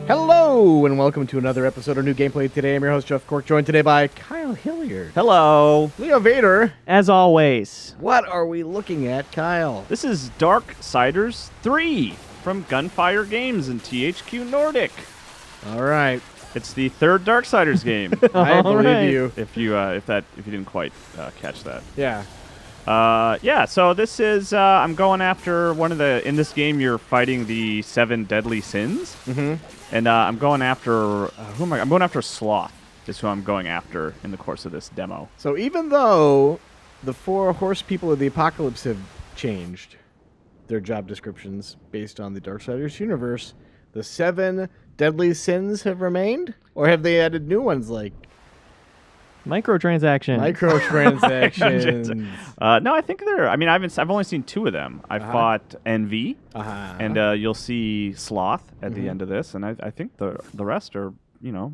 Hello, and welcome to another episode of New Gameplay Today. I'm your host, Jeff Cork, joined today by Kyle Hilliard. Hello. Leo Vader. As always. What are we looking at, Kyle? This is Darksiders III from Gunfire Games and THQ Nordic. All right. It's the third Darksiders game. I believe you. If you didn't quite catch that. Yeah. So this is I'm going after in this game you're fighting the 7 deadly sins. Mm-hmm. And I'm going after I'm going after Sloth. Is who I'm going after in the course of this demo. So even though the 4 horse people of the apocalypse have changed their job descriptions based on the Darksiders universe, the 7 deadly sins have remained? Or have they added new ones like microtransactions? No, I think they're. I mean, I've only seen 2 of them. I fought Envy, and you'll see Sloth at the end of this, and I think the rest are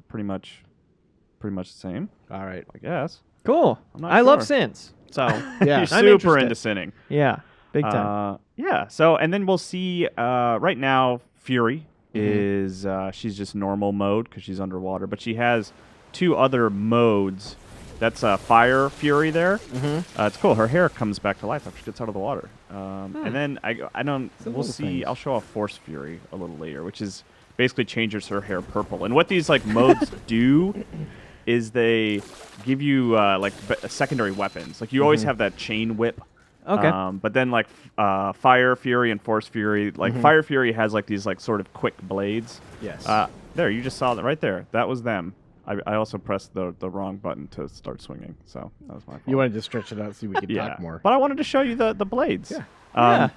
pretty much the same. All right, I guess. Cool. I love sins, so yeah, you're super into sinning. Yeah, big time. So and then we'll see. Right now, Fury is she's just normal mode because she's underwater, but she has 2 other modes. That's Fire Fury there. It's cool. Her hair comes back to life after she gets out of the water. And then we'll see. I'll show off Force Fury a little later, which is basically changes her hair purple. And what these modes do is they give you secondary weapons. Like you always have that chain whip. Okay. But then Fire Fury and Force Fury, Fire Fury has these sort of quick blades. Yes. There, you just saw that right there. That was them. I also pressed the wrong button to start swinging, so that was my fault. You wanted to stretch it out so we could talk more. But I wanted to show you the blades. Yeah.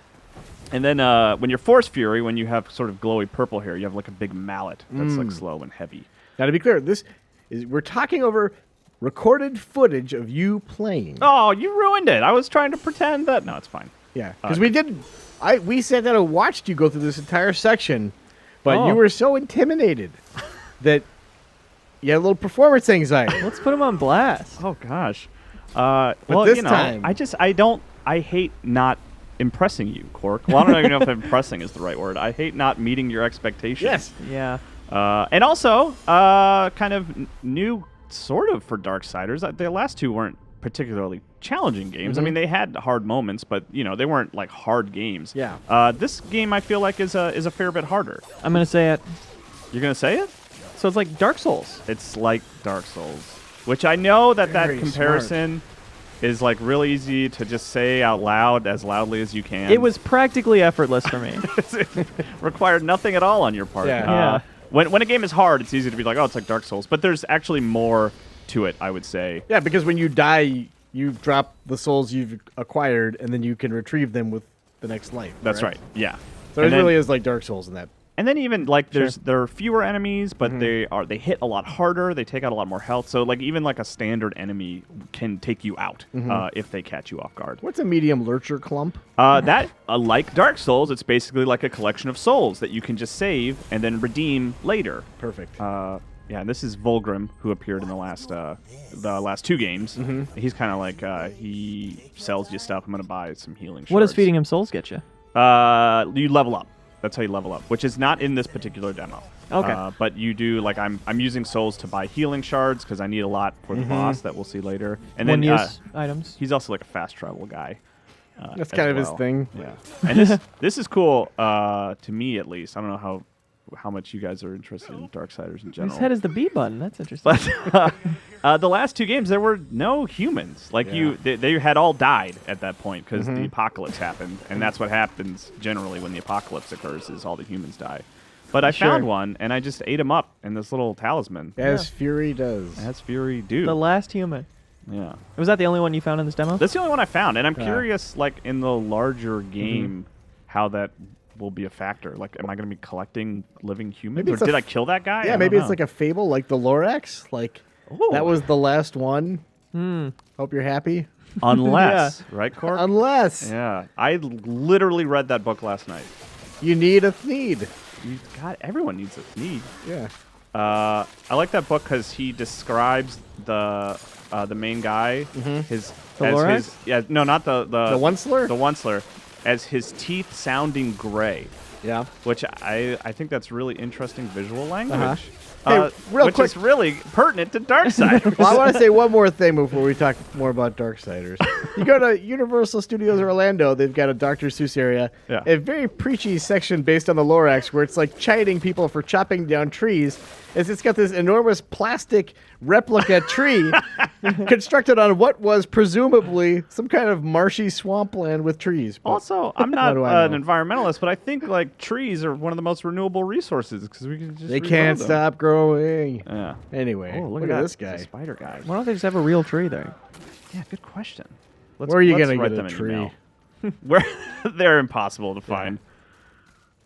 And then when you're Force Fury, when you have sort of glowy purple hair, you have a big mallet that's slow and heavy. Now, to be clear, we're talking over recorded footage of you playing. Oh, you ruined it. I was trying to pretend that... No, it's fine. Yeah, because we sat down and watched you go through this entire section, but you were so intimidated that you had a little performance anxiety. Let's put him on blast. Oh, gosh. This time... I hate not impressing you, Cork. Well, I don't even know if impressing is the right word. I hate not meeting your expectations. Yes. Yeah. And also, kind of new sort of for Darksiders. The last 2 weren't particularly challenging games. I mean, they had hard moments, but they weren't hard games. Yeah. This game I feel like is a fair bit harder. I'm gonna say it. You're gonna say it? So it's like Dark Souls. It's like Dark Souls, which I know that Very comparison is really easy to just say out loud as loudly as you can. It was practically effortless for me. It required nothing at all on your part. Yeah. When a game is hard, it's easy to be like, oh, it's like Dark Souls. But there's actually more to it, I would say. Yeah, because when you die, you drop the souls you've acquired, and then you can retrieve them with the next life. That's right. Yeah. So it really is like Dark Souls in that. And then even there are fewer enemies, but they hit a lot harder. They take out a lot more health. So even a standard enemy can take you out if they catch you off guard. What's a medium lurcher clump? Like Dark Souls, it's basically like a collection of souls that you can just save and then redeem later. Perfect. And this is Vulgrim, who appeared in the last 2 games. He's kind of he sells you stuff. I'm going to buy some healing shards. What does feeding him souls get you? You level up. That's how you level up, which is not in this particular demo. Okay. But you do, I'm using souls to buy healing shards because I need a lot for the boss that we'll see later. And then one-use items. He's also a fast travel guy. That's kind of his thing. Yeah. And this is cool to me at least. I don't know how much you guys are interested in Darksiders in general. His head is the B button. That's interesting. But the last 2 games, there were no humans. They had all died at that point because the apocalypse happened, and that's what happens generally when the apocalypse occurs is all the humans die. But I found one, and I just ate him up in this little talisman. As Fury does. As Fury do. The last human. Yeah. Was that the only one you found in this demo? That's the only one I found, and I'm curious, in the larger game, how that will be a factor. Am I going to be collecting living humans, or did I kill that guy? Yeah, maybe it's like a fable, like the Lorax. That was the last one. Hope you're happy. Unless, right, Cork? Unless. Yeah. I literally read that book last night. You need a Thneed. God, everyone needs a Thneed. Yeah. I like that book because he describes the main guy, his Lorax? not the Onceler? The Onceler, as his teeth sounding gray. Yeah. which I think that's really interesting visual language. Uh-huh. Hey, real which quick. is really pertinent to Darksiders. Well, I want to say one more thing before we talk more about Darksiders. You go to Universal Studios Orlando, they've got a Dr. Seuss area, Yeah. a very preachy section based on the Lorax where it's like chiding people for chopping down trees. It's got this enormous plastic replica tree constructed on what was presumably some kind of marshy swampland with trees. But Also, I'm not do I an know? environmentalist, but I think like trees are one of the most renewable resources because we can just they regrow can't them. stop growing. Yeah. Anyway, Oh, look at at that. this It's a guy. spider guy. Why don't they just have a real tree there? Yeah, good question. Where are you let's gonna write get a them an tree? email. Where they're impossible to find.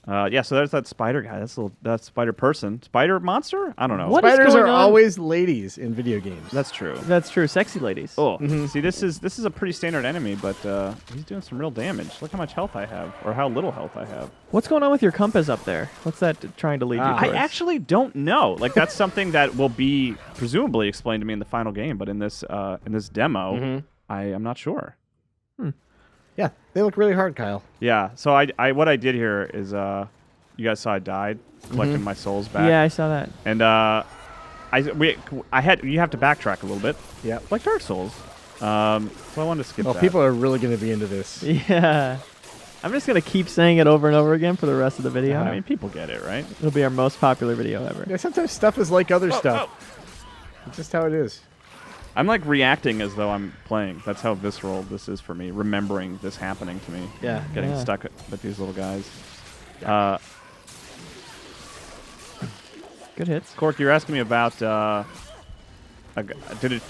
Yeah, so there's that spider guy. That spider person, spider monster. I don't know. What is Spiders are going on? always ladies in video games. That's true. That's true. Sexy ladies. Oh, see, this is a pretty standard enemy, but he's doing some real damage. Look how much health I have, or how little health I have. What's going on with your compass up there? What's that trying to lead you Ah. towards? I actually don't know. Like that's something that will be presumably explained to me in the final game, but in this demo, I am not sure. Yeah, they look really hard, Kyle. Yeah. So I what I did here is you guys saw I died collecting my souls back. Yeah, I saw that. And I had you have to backtrack a little bit, Yeah. like Dark Souls. So I wanted to skip Oh, that. people are really going to be into this. Yeah. I'm just going to keep saying it over and over again for the rest of the video. I mean, people get it, right? It'll be our most popular video ever. Yeah, sometimes stuff is like other stuff. It's just how it is. I'm like reacting as though I'm playing. That's how visceral this is for me. Remembering this happening to me. Yeah. Getting Yeah. stuck with these little guys. Good hits. Cork, you're asking me about did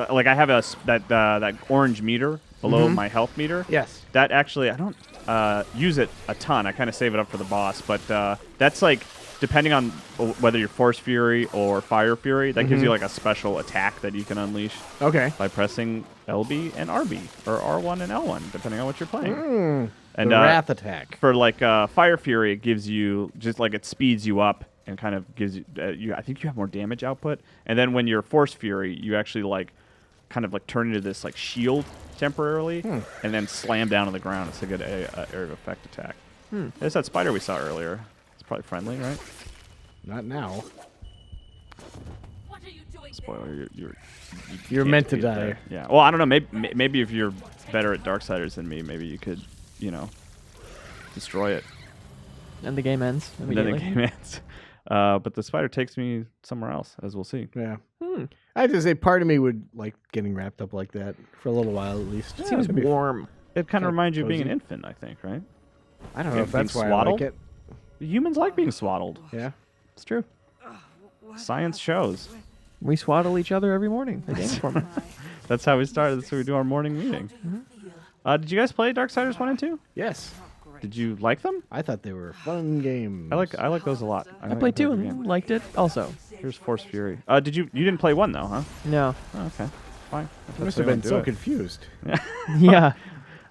like I have that orange meter below my health meter. Yes. That actually I don't use it a ton. I kind of save it up for the boss, but that's like depending on whether you're Force Fury or Fire Fury, that gives you like a special attack that you can unleash Okay. by pressing LB and RB or R1 and L1 depending on what you're playing. And the Wrath attack. for like Fire Fury, it gives you just like it speeds you up and kind of gives you. I think you have more damage output. And then when you're Force Fury, you actually like kind of like turn into this like shield temporarily, and then slam down on the ground. It's a good area of effect attack. There's that spider we saw earlier. It's probably friendly, right? Not now. What are you doing? Spoiler: you You're can't meant to defeat it die. there. Yeah. Well, I don't know. Maybe if you're better at Darksiders than me, maybe you could, destroy it. And the game ends And then immediately. the game ends. But the spider takes me somewhere else, as we'll see. Yeah. I have to say, part of me would like getting wrapped up like that for a little while at least. It seems It'd be- warm. It kind Kinda of reminds you of being an cozy. infant, I think, right? I don't know if being that's why I swaddled? like it. Humans like being swaddled. Yeah. It's true. Science shows. We swaddle each other every morning. The game for me. That's how we started. That's how we do our morning meeting. Did you guys play Darksiders 1 and 2? Yes. Did you like them? I thought they were fun games. I like those a lot. I played 2 and liked it also. Here's Force Fury. You didn't play 1 though, huh? No. Oh, okay. Fine. I must have been so confused. Yeah.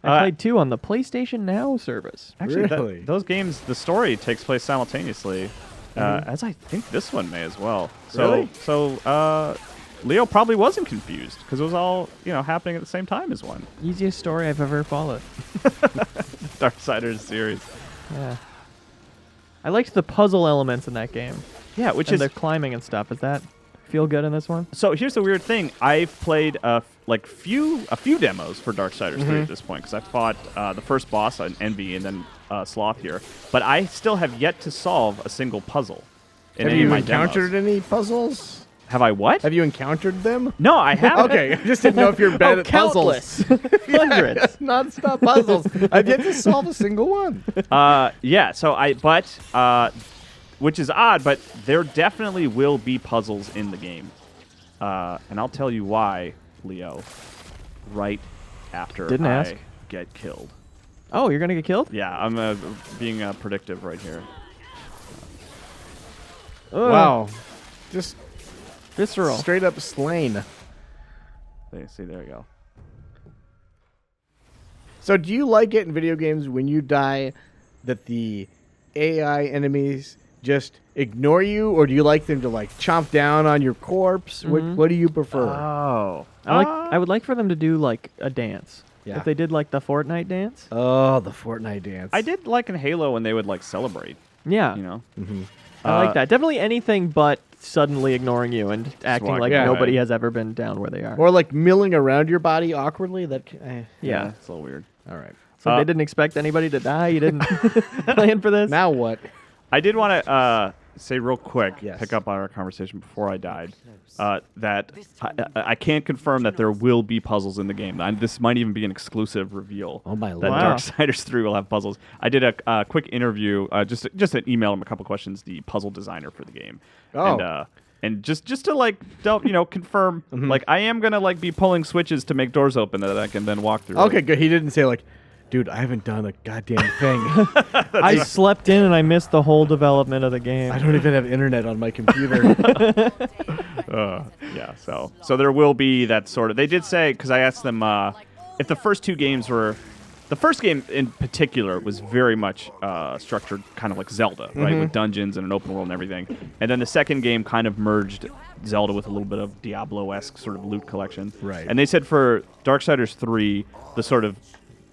I Uh, played 2 on the PlayStation Now service. Actually, Really? those games, the story takes place simultaneously, as I think this one may as well. Really? So Leo probably wasn't confused because it was all happening at the same time as one. Easiest story I've ever followed. Darksiders series. Yeah. I liked the puzzle elements in that game. Yeah, which And the is climbing and stuff. Does that feel good in this one? so. Here's the weird thing. I've played a few demos for Darksiders 3 at this point because I fought the first boss on Envy and then Sloth here, but I still have yet to solve a single puzzle in Have any of you my encountered demos. any puzzles? Have I what? Have you encountered them? No, I haven't. Okay, I just didn't know if you're bad at puzzles. Hundreds. Non-stop puzzles. I've yet to solve a single one. Yeah. So which is odd, but there definitely will be puzzles in the game, and I'll tell you why, Leo. Right after Didn't I ask. get killed. Oh, you're going to get killed? Yeah, I'm being predictive right here. Ugh. Wow. Just Visceral. straight up slain. See, there you go. So do you like it in video games when you die that the AI enemies just ignore you, or do you like them to like chomp down on your corpse? What do you prefer? Oh, I would like for them to do like a dance. Yeah. If they did like the Fortnite dance. Oh, the Fortnite dance. I did like in Halo when they would like celebrate. Yeah. You know. I like that. Definitely anything but suddenly ignoring you and acting walking like away. nobody has ever been down where they are. Or like milling around your body awkwardly. Yeah. It's a little weird. All right. So they didn't expect anybody to die. You didn't plan for this. Now what? I did want to say real quick, Yes. pick up on our conversation before I died, that I can't confirm that there will be puzzles in the game. This might even be an exclusive reveal. Oh, my That Lord. Wow. Darksiders 3 will have puzzles. I did a quick interview, just an email him a couple questions, the puzzle designer for the game. Oh. And just to like confirm, like I am gonna like be pulling switches to make doors open that I can then walk through. Okay, good. He didn't say like, dude, I haven't done a goddamn thing. I slept in and I missed the whole development of the game. I don't even have internet on my computer. Yeah, so there will be that sort of. They did say, because I asked them if the first two games were. The first game in particular was very much structured kind of like Zelda, right? With dungeons and an open world and everything. And then the second game kind of merged Zelda with a little bit of Diablo-esque sort of loot collection. Right. And they said for Darksiders 3,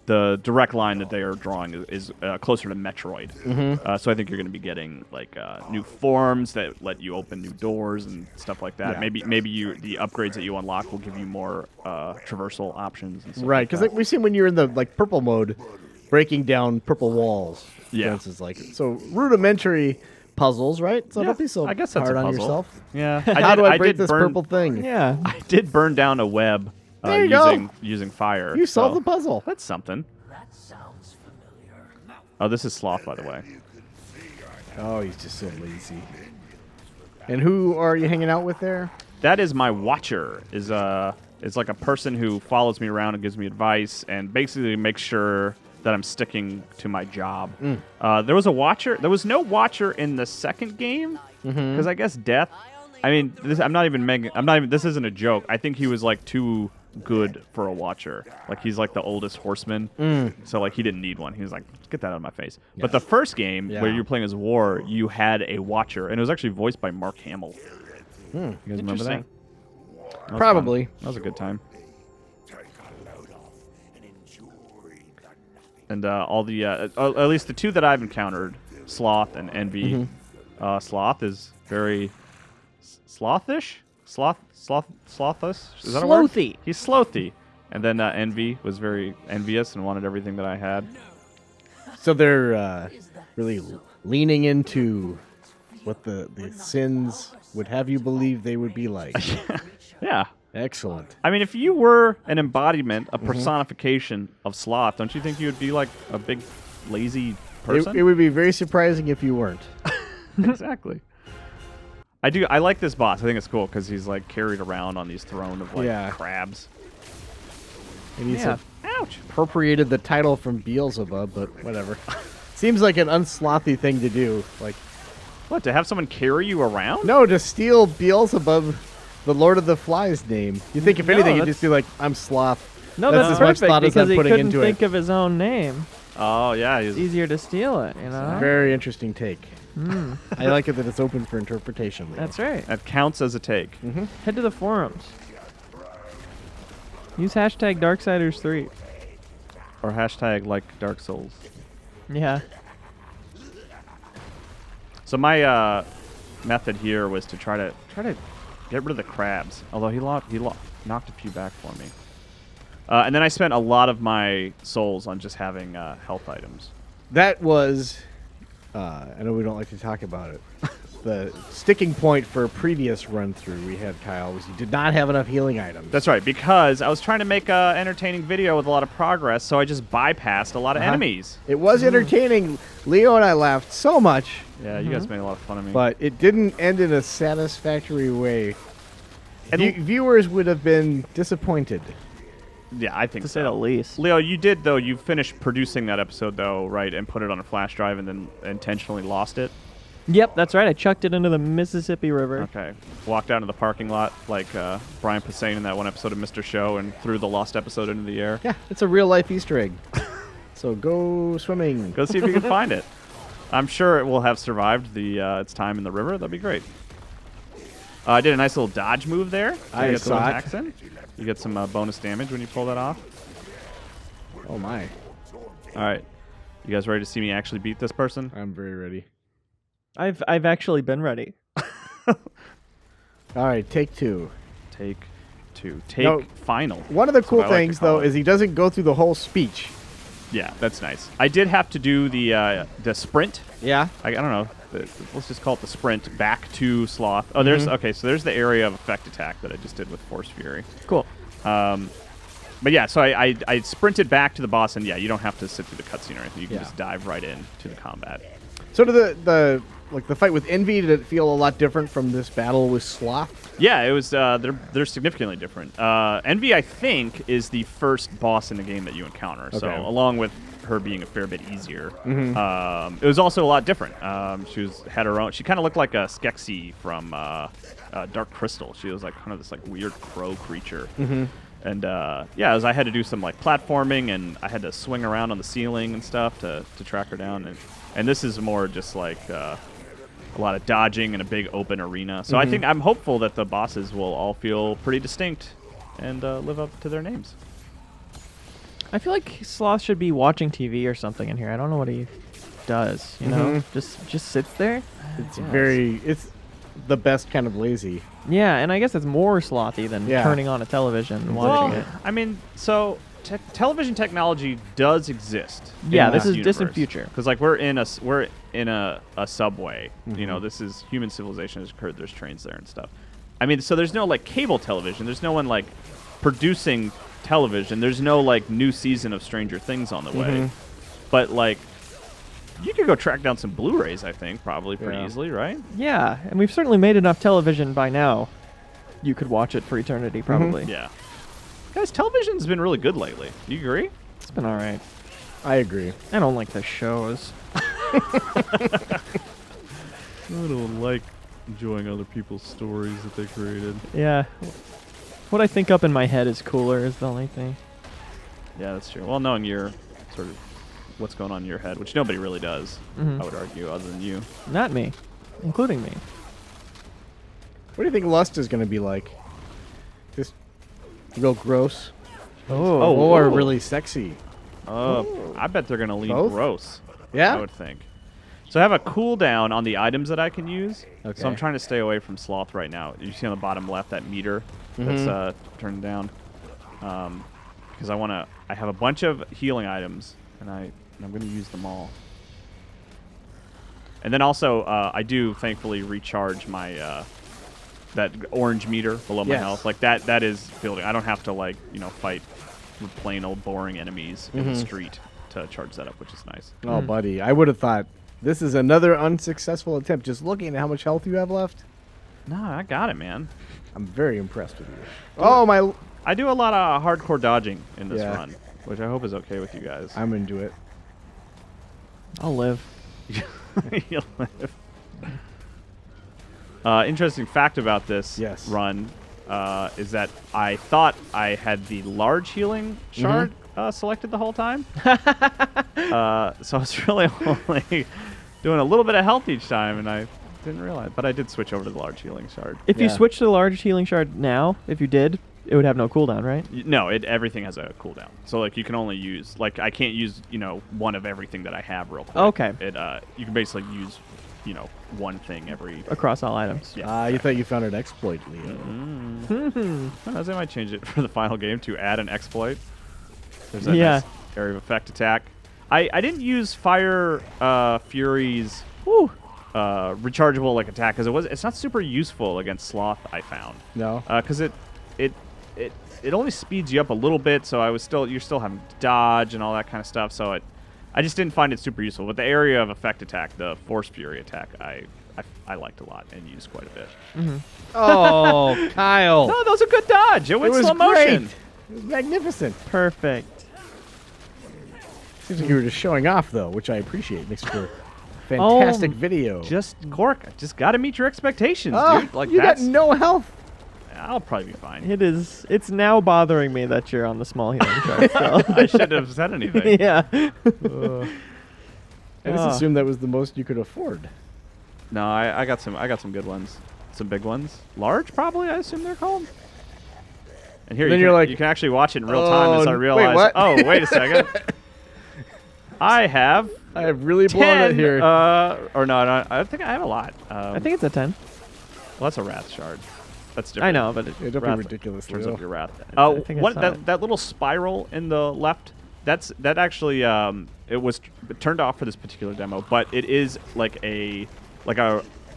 the direct line that they are drawing is closer to Metroid. So I think you're going to be getting like new forms that let you open new doors and stuff like that. Yeah. Maybe the upgrades that you unlock will give you more traversal options. And stuff Right, like because that. like, we've seen when you're in the like purple mode, breaking down purple walls. Yeah. For instance, like so rudimentary puzzles, right? So Yeah, don't be so I guess that's hard a on puzzle. yourself. Yeah. How do I break this burn, purple thing? Yeah. I did burn down a web There you go. using fire. You solved so the puzzle. That's something. That sounds familiar. Oh, this is Sloth, by the way. Oh, he's just so lazy. And who are you hanging out with there? That is my watcher. Is like a person who follows me around and gives me advice and basically makes sure that I'm sticking to my job. There was a watcher. There was no watcher in the second game because I guess death. I mean, I'm not even. This isn't a joke. I think he was like too good for a watcher. Like he's like the oldest horseman. So like he didn't need one. He was like, get that out of my face. But the first game where you're playing as War, you had a watcher, and it was actually voiced by Mark Hamill. You guys remember that? That was Probably. fun. That was a good time. And all the, at least the two that I've encountered, Sloth and Envy. Sloth is very slothish. Slothish. Is that a word? Slothy. He's slothy. And then Envy was very envious and wanted everything that I had. So they're really leaning into what the sins would have you believe they would be like. Yeah. Excellent. I mean, if you were an embodiment, a personification of Sloth, don't you think you would be like a big, lazy person? It would be very surprising if you weren't. Exactly. I like this boss. I think it's cool because he's like carried around on these throne of like crabs. And he's Yeah. Ouch. appropriated the title from Beelzebub, but whatever. Seems like an unslothy thing to do. Like, What, to have someone carry you around? no, to steal Beelzebub, the Lord of the Flies name. You think if No, anything, you'd that's- just be like, I'm Sloth. No, That's that's, as much perfect thought as because I'm he putting couldn't into think it. of his own name. Oh, yeah. It's easier to steal it, you know? Very interesting take. I like it that it's open for interpretation. Though. That's right. That counts as a take. Head to the forums. Use hashtag Darksiders3. Or hashtag like Dark Souls. Yeah. So my method here was to try to get rid of the crabs. Although he knocked a few back for me. And then I spent a lot of my souls on just having health items. That was, I know we don't like to talk about it. The sticking point for a previous run through we had, Kyle, was you did not have enough healing items. That's right, because I was trying to make an entertaining video with a lot of progress, so I just bypassed a lot of enemies. It was entertaining. Leo and I laughed so much, Yeah, you guys made a lot of fun of me. but it didn't end in a satisfactory way. And Viewers would have been disappointed. yeah, I think To so. say the least. Leo, you did, though. You finished producing that episode, though, right, and put it on a flash drive and then intentionally lost it. Yep, that's right. I chucked it into the Mississippi River. Okay. Walked out into the parking lot like Brian Posehn in that one episode of Mr. Show and threw the lost episode into the air. Yeah, it's a real life Easter egg. So go swimming. Go see if you can find it. I'm sure it will have survived its time in the river. That'd be great. I did a nice little dodge move there. I get some saw it. attacks in. You get some bonus damage when you pull that off. Oh my. All right. You guys ready to see me actually beat this person? I'm very ready. I've actually been ready. All right, take two. Take two. Take No, final. One of the That's cool what I like to things, call though, it. is he doesn't go through the whole speech. Yeah, that's nice. I did have to do the sprint. Yeah. I don't know. Let's just call it the sprint back to Sloth. Oh, there's okay. So there's the area of effect attack that I just did with Force Fury. Cool. But yeah, so I sprinted back to the boss, and yeah, you don't have to sit through the cutscene or anything. You can Yeah. just dive right in to the combat. So did the fight with Envy, did it feel a lot different from this battle with Sloth? Yeah, it was. They're significantly different. Envy, I think, is the first boss in the game that you encounter. So Okay. along with her being a fair bit easier, it was also a lot different. Had her own. She kind of looked like a Skeksis from Dark Crystal. She was like kind of this like weird crow creature. And yeah, as I had to do some like platforming, and I had to swing around on the ceiling and stuff to track her down. And this is more just like a lot of dodging in a big open arena. So I think I'm hopeful that the bosses will all feel pretty distinct and live up to their names. I feel like Sloth should be watching TV or something in here. I don't know what he does. You know, just sits there. It's the best kind of lazy. Yeah, and I guess it's more slothy than Yeah. turning on a television and watching it. I mean, so television technology does exist. Yeah, this is distant future. Because like we're in a subway. You know, this is human civilization has occurred. There's trains there and stuff. I mean, so there's no like cable television. There's no one like producing television. There's no like new season of Stranger Things on the way. But like, you could go track down some Blu-rays. I think probably pretty easily, right? Yeah, and we've certainly made enough television by now. You could watch it for eternity, probably. Yeah. Guys, television's been really good lately. Do you agree? It's been all right. I agree. I don't like the shows. I don't like enjoying other people's stories that they created. Yeah. What I think up in my head is cooler is the only thing. Yeah, that's true. Well, knowing your sort of what's going on in your head, which nobody really does, I would argue, other than you. Not me, including me. What do you think Lust is going to be like? Just real gross? Oh. Or really sexy? I bet they're going to lean Both? gross. Yeah? I would think. So I have a cooldown on the items that I can use. Okay. So I'm trying to stay away from Sloth right now. You see on the bottom left that meter that's turned down. Because I have a bunch of healing items, and I'm going to use them all. And then also, I do thankfully recharge my that orange meter below my Yes. health. Like that is building. I don't have to like fight with plain old boring enemies in the street to charge that up, which is nice. Oh, buddy. I would have thought this is another unsuccessful attempt. Just looking at how much health you have left, No, I got it, man. I'm very impressed with you. Oh, my... I do a lot of hardcore dodging in this Yeah. run, which I hope is okay with you guys. I'm into it. I'll live. You'll live. Interesting fact about this run is that I thought I had the large healing shard selected the whole time. So I was really only doing a little bit of health each time, and I didn't realize. But I did switch over to the large healing shard. If you switch to the large healing shard now, if you did, it would have no cooldown, right? No, everything has a cooldown. So like you can only use I can't use one of everything that I have real quick. Okay. You can basically use one thing every. Across all items. Yeah. You thought you found an exploit, Leo. Who knows? They might change it for the final game to add an exploit. There's that Yeah. nice area of effect attack. I didn't use Fire Fury's rechargeable like attack because it's not super useful against Sloth. I found No? because it only speeds you up a little bit, so you're still having to dodge and all that kind of stuff. So I just didn't find it super useful. But the area of effect attack, the Force Fury attack, I liked a lot and used quite a bit. Oh, Kyle. No, that was a good dodge. It went was slow great. motion. It was magnificent. Perfect. Seems like you were just showing off, though, which I appreciate. Makes for a fantastic video. Just Cork, I just got to meet your expectations, dude. Like you got that's no health. I'll probably be fine. It's now bothering me that you're on the small healing chart still. I shouldn't have said anything. Yeah. I just assumed that was the most you could afford. No, I got some good ones. Some big ones. Large, probably, I assume they're called. And here Then you you're can, like, you can actually watch it in real time as I wait, realize. what? Oh, wait a second. I have I have really blown 10. it here. Or no, I think I have a lot. I think it's a 10. Well, that's a wrath shard. That's different. I know, but Yeah, don't be Wrath ridiculous, turns Leo. up your wrath. I think I what saw that it. that little spiral in the left? That actually it was turned off for this particular demo, but it is like a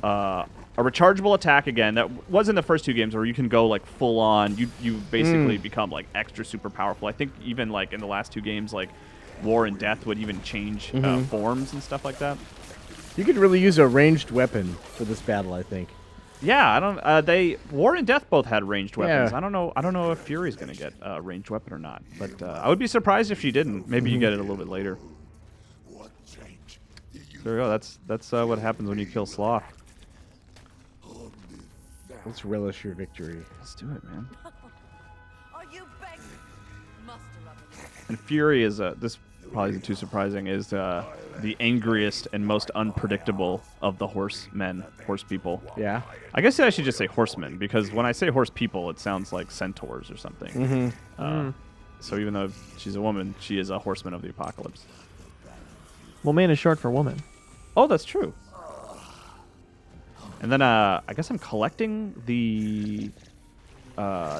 rechargeable attack again. That was in the first 2 games where you can go like full on. You basically become like extra super powerful. I think even like in the last 2 games, like War and Death would even change forms and stuff like that. You could really use a ranged weapon for this battle, I think. Yeah, I don't. They War and Death both had ranged weapons. Yeah. I don't know if Fury's gonna get a ranged weapon or not. But I would be surprised if she didn't. Maybe you get it a little bit later. There we go. That's what happens when you kill Sloth. Let's relish your victory. Let's do it, man. Are you begging? Muster up a And Fury is this probably isn't too surprising. Is the angriest and most unpredictable of the horse people. Yeah. I guess I should just say horsemen, because when I say horse people, it sounds like centaurs or something. So even though she's a woman, she is a horseman of the apocalypse. Well, man is short for woman. Oh, that's true. And then I guess I'm collecting the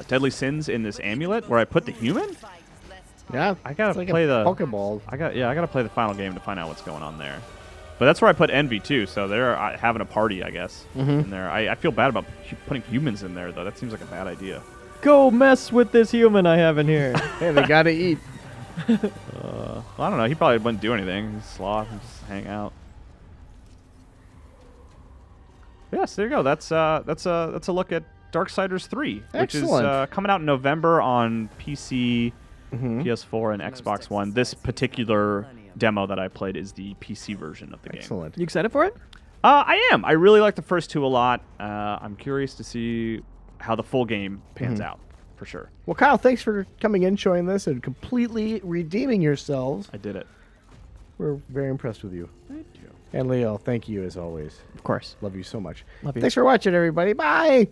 deadly sins in this amulet where I put the human. fight is less time. Yeah. I gotta it's like play a the Pokeball. I gotta play the final game to find out what's going on there. But that's where I put Envy too, so they're having a party, I guess. In there, I feel bad about putting humans in there though. That seems like a bad idea. Go mess with this human I have in here. Hey, they gotta eat. Well, I don't know. He probably wouldn't do anything. He's sloth and just hang out. Yes, there you go. That's a look at Darksiders 3, which is Excellent. coming out in November on PC, PS4, and Xbox One. This particular demo that I played is the PC version of the game. Excellent. You excited for it? I am. I really like the first 2 a lot. I'm curious to see how the full game pans out, for sure. Well, Kyle, thanks for coming in, showing this, and completely redeeming yourselves. I did it. We're very impressed with you. Thank you. And Leo, thank you as always. Of course. Love you so much. Love you. Thanks for watching, everybody. Bye.